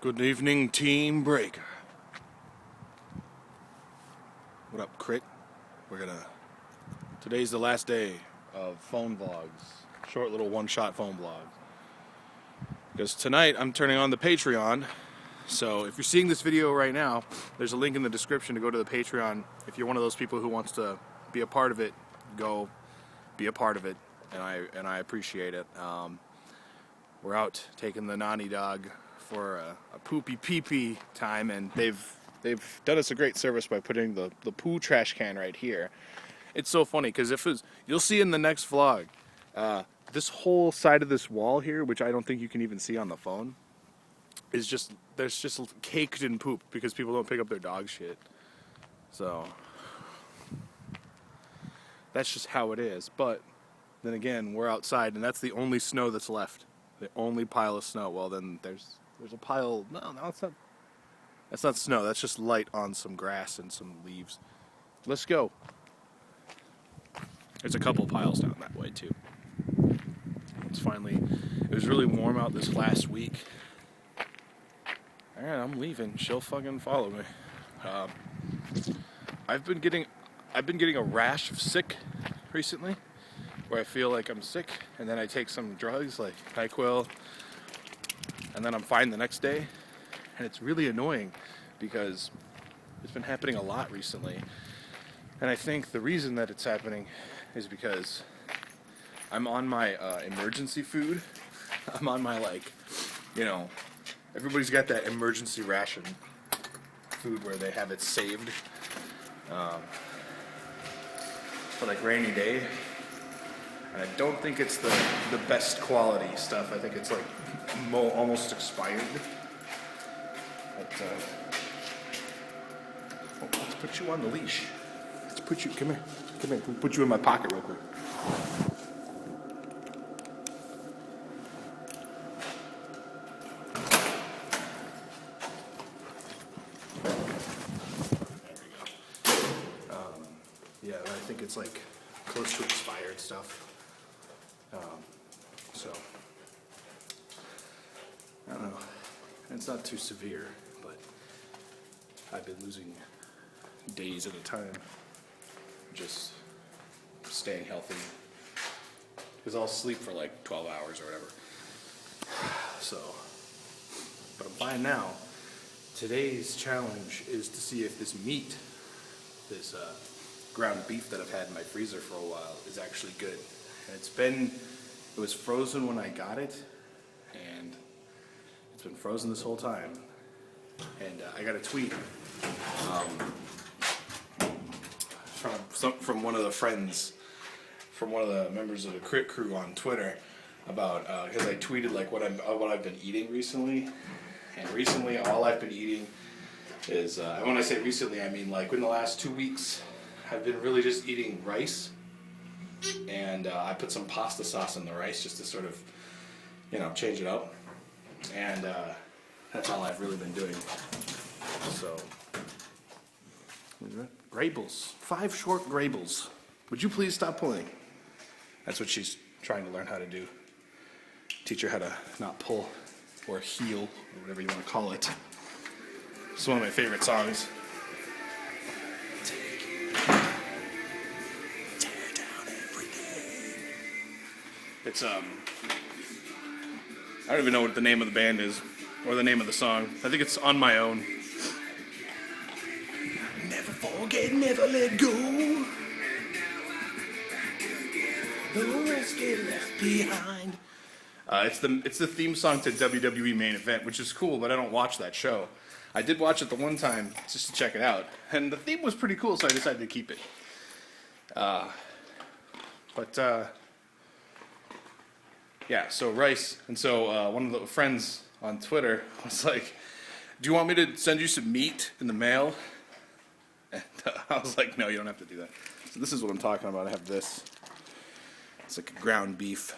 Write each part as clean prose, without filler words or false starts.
Good evening, Team Breaker. What up, Crit? Today's the last day of phone vlogs. Short little one-shot phone vlogs. Because tonight I'm turning on the Patreon. So if you're seeing this video right now, there's a link in the description to go to the Patreon. If you're one of those people who wants to be a part of it, go be a part of it. And I appreciate it. We're out taking the nanny dog for a poopy pee-pee time, and they've done us a great service by putting the poo trash can right here. It's so funny because you'll see in the next vlog, this whole side of this wall here, which I don't think you can even see on the phone, there's just caked in poop because people don't pick up their dog shit. So that's just how it is. But then again, we're outside, and that's the only snow that's left. The only pile of snow. Well, then there's a pile. No, it's not. That's not snow. That's just light on some grass and some leaves. Let's go. There's a couple piles down that way too. It was really warm out this last week. Alright, I'm leaving. She'll fucking follow me. I've been getting a rash of sick recently, where I feel like I'm sick, and then I take some drugs like NyQuil, and then I'm fine the next day. And it's really annoying because it's been happening a lot recently. And I think the reason that it's happening is because I'm on my emergency food. I'm on my, everybody's got that emergency ration food where they have it saved for rainy day. And I don't think it's the best quality stuff. I think it's almost expired. But let's put you on the leash. Come here. We'll put you in my pocket real quick. Yeah, I think it's close to expired stuff. So I don't know. It's not too severe, but I've been losing days at a time, just staying healthy. Because I'll sleep for 12 hours or whatever. So, but I'm fine now. Today's challenge is to see if this meat, this ground beef that I've had in my freezer for a while, is actually good. And it was frozen when I got it, and it's been frozen this whole time. And I got a tweet from one of the friends, from one of the members of the Crit Crew on Twitter, about because I tweeted what I've been eating recently. And recently, all I've been eating is, and when I say recently, I mean in the last 2 weeks, I've been really just eating rice. And I put some pasta sauce in the rice just to sort of, change it up. And that's all I've really been doing. So, Graybles. 5 short Graybles. Would you please stop pulling? That's what she's trying to learn how to do. Teach her how to not pull or heel or whatever you want to call it. It's one of my favorite songs. It's I don't even know what the name of the band is or the name of the song. I think it's On My Own. Never forget, never let go. The rest get left behind. It's the theme song to WWE Main Event, which is cool, but I don't watch that show. I did watch it the one time just to check it out, and the theme was pretty cool, so I decided to keep it. Yeah, so rice. And so one of the friends on Twitter was like, do you want me to send you some meat in the mail? And I was like, no, you don't have to do that. So this is what I'm talking about. I have this. It's like a ground beef.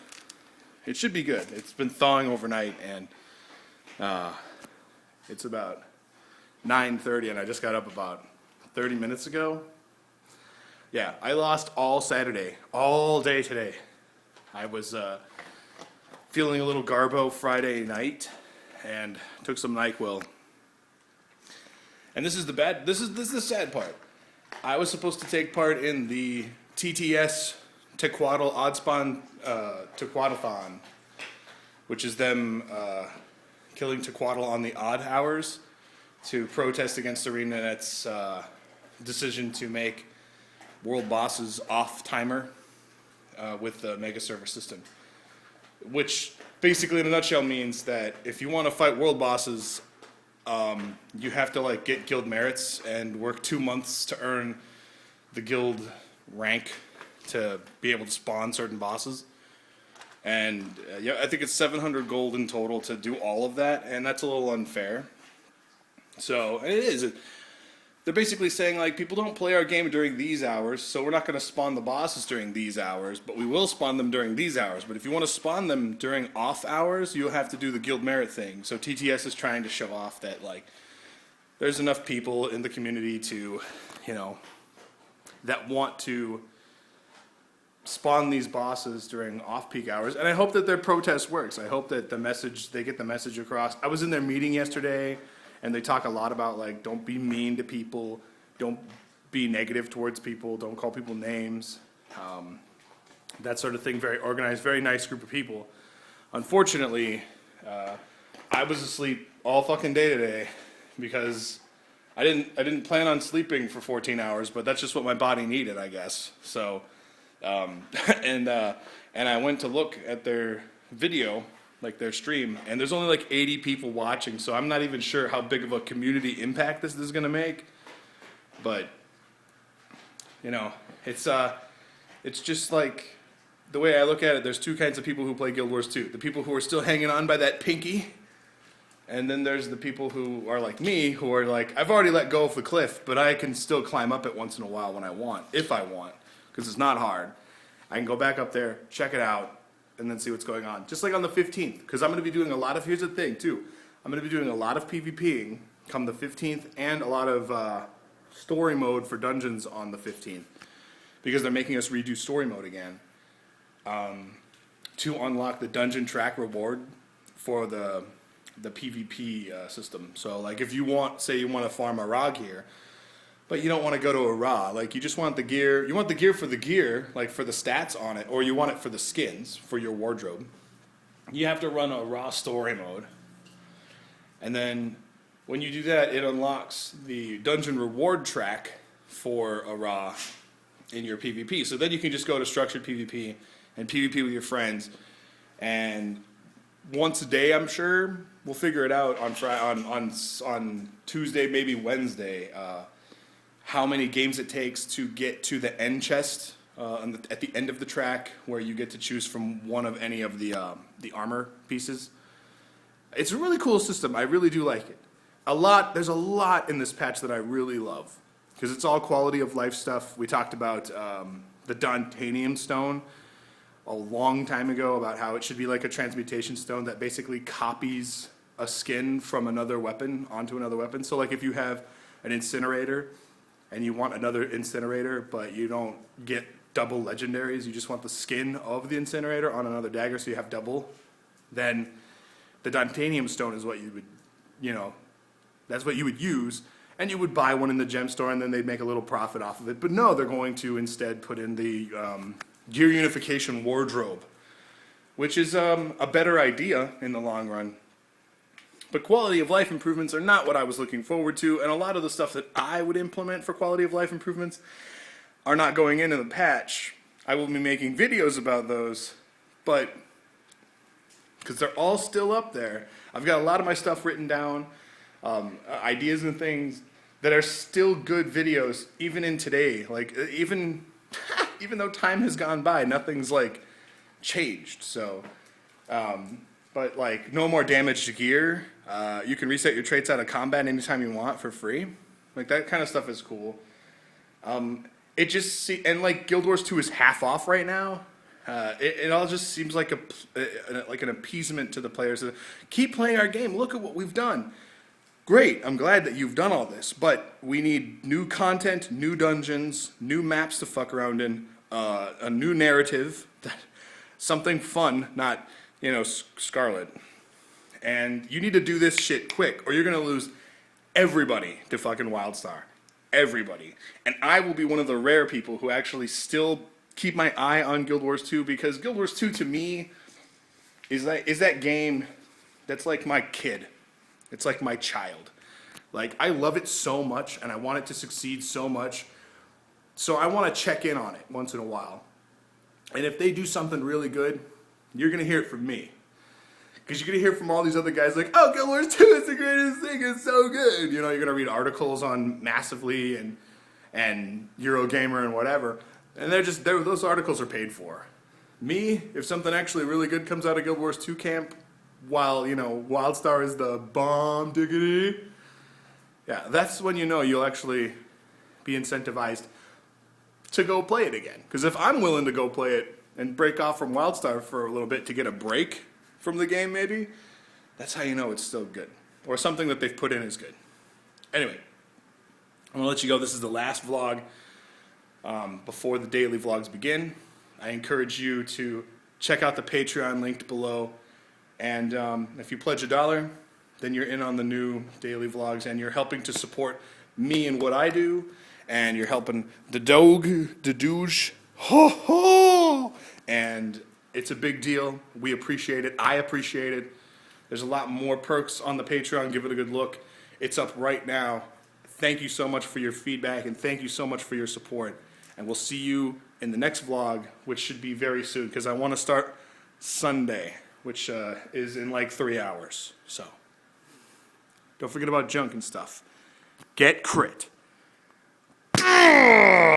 It should be good. It's been thawing overnight, and it's about 9:30, and I just got up about 30 minutes ago. Yeah, I lost all Saturday, all day today. I was feeling a little garbo Friday night, and took some NyQuil. And this is the sad part. I was supposed to take part in the TTS Tequaddle Oddspawn Tequaddle-thon, which is them killing Tequaddle on the odd hours to protest against ArenaNet's decision to make world bosses off timer with the mega server system, which basically in a nutshell means that if you want to fight world bosses, you have to like get guild merits and work 2 months to earn the guild rank to be able to spawn certain bosses. And yeah, I think it's 700 gold in total to do all of that, and that's a little unfair. So it is. They're basically saying like, people don't play our game during these hours, so we're not going to spawn the bosses during these hours, but we will spawn them during these hours. But if you want to spawn them during off hours, you'll have to do the guild merit thing. So TTS is trying to show off that like, there's enough people in the community to, you know, that want to spawn these bosses during off-peak hours. And I hope that their protest works. I hope that they get the message across. I was in their meeting yesterday, and they talk a lot about like, don't be mean to people, don't be negative towards people, don't call people names, that sort of thing. Very organized, very nice group of people. Unfortunately, I was asleep all fucking day today because I didn't plan on sleeping for 14 hours, but that's just what my body needed, I guess. So, and I went to look at their video, like their stream, and there's only like 80 people watching, so I'm not even sure how big of a community impact this is going to make. But, you know, it's just like, the way I look at it, there's two kinds of people who play Guild Wars 2. The people who are still hanging on by that pinky, and then there's the people who are like me, who are like, I've already let go of the cliff, but I can still climb up it once in a while when I want, if I want, because it's not hard. I can go back up there, check it out, and then see what's going on. Just like on the 15th, because I'm going to be doing a lot of, here's the thing too, I'm going to be doing a lot of PvPing come the 15th, and a lot of story mode for dungeons on the 15th, because they're making us redo story mode again, to unlock the dungeon track reward for the PvP system. So like if you want, say you want to farm a raw gear, but you don't want to go to a raw, like you just want the gear, you want the gear for the gear, like for the stats on it, or you want it for the skins, for your wardrobe, you have to run a raw story mode. And then when you do that, it unlocks the dungeon reward track for a raw in your PvP. So then you can just go to structured PvP and PvP with your friends, and once a day, I'm sure we'll figure it out on Tuesday, maybe Wednesday, how many games it takes to get to the end chest at the end of the track, where you get to choose from one of any of the armor pieces. It's a really cool system. I really do like it. There's a lot in this patch that I really love, because it's all quality of life stuff. We talked about the Dantanium stone a long time ago, about how it should be like a transmutation stone that basically copies a skin from another weapon onto another weapon. So like if you have an incinerator and you want another incinerator, but you don't get double legendaries, you just want the skin of the incinerator on another dagger, so you have double, then the Dantanium stone is what you would, you know, that's what you would use, and you would buy one in the gem store, and then they'd make a little profit off of it. But no, they're going to instead put in the gear unification wardrobe, which is a better idea in the long run. But quality of life improvements are not what I was looking forward to, and a lot of the stuff that I would implement for quality of life improvements are not going into the patch. I will be making videos about those, but because they're all still up there. I've got a lot of my stuff written down, ideas and things that are still good videos, even in today. Like even though time has gone by, nothing's like changed. So, but like no more damaged gear. You can reset your traits out of combat anytime you want for free. Like that kind of stuff is cool. It just and like Guild Wars 2 is half off right now. It all just seems like an appeasement to the players. Keep playing our game. Look at what we've done. Great, I'm glad that you've done all this, but we need new content, new dungeons, new maps to fuck around in, a new narrative, something fun, not, you know, Scarlet. And you need to do this shit quick, or you're going to lose everybody to fucking WildStar. Everybody. And I will be one of the rare people who actually still keep my eye on Guild Wars 2, because Guild Wars 2 to me is that game that's like my kid. It's like my child. Like, I love it so much, and I want it to succeed so much. So I want to check in on it once in a while. And if they do something really good, you're going to hear it from me. Because you're going to hear from all these other guys like, oh, Guild Wars 2 is the greatest thing, it's so good. You know, you're going to read articles on Massively and Eurogamer and whatever. And those articles are paid for. Me, if something actually really good comes out of Guild Wars 2 camp, while, you know, WildStar is the bomb diggity, yeah, that's when you know you'll actually be incentivized to go play it again. Because if I'm willing to go play it and break off from WildStar for a little bit to get a break from the game maybe, that's how you know it's still good. Or something that they've put in is good. Anyway, I'm going to let you go. This is the last vlog before the daily vlogs begin. I encourage you to check out the Patreon linked below. And if you pledge $1, then you're in on the new daily vlogs, and you're helping to support me and what I do, and you're helping the Doge, ho ho, and it's a big deal. We appreciate it. I appreciate it. There's a lot more perks on the Patreon. Give it a good look. It's up right now. Thank you so much for your feedback, and thank you so much for your support. And we'll see you in the next vlog, which should be very soon, because I want to start Sunday, which is in like 3 hours. So don't forget about junk and stuff. Get crit.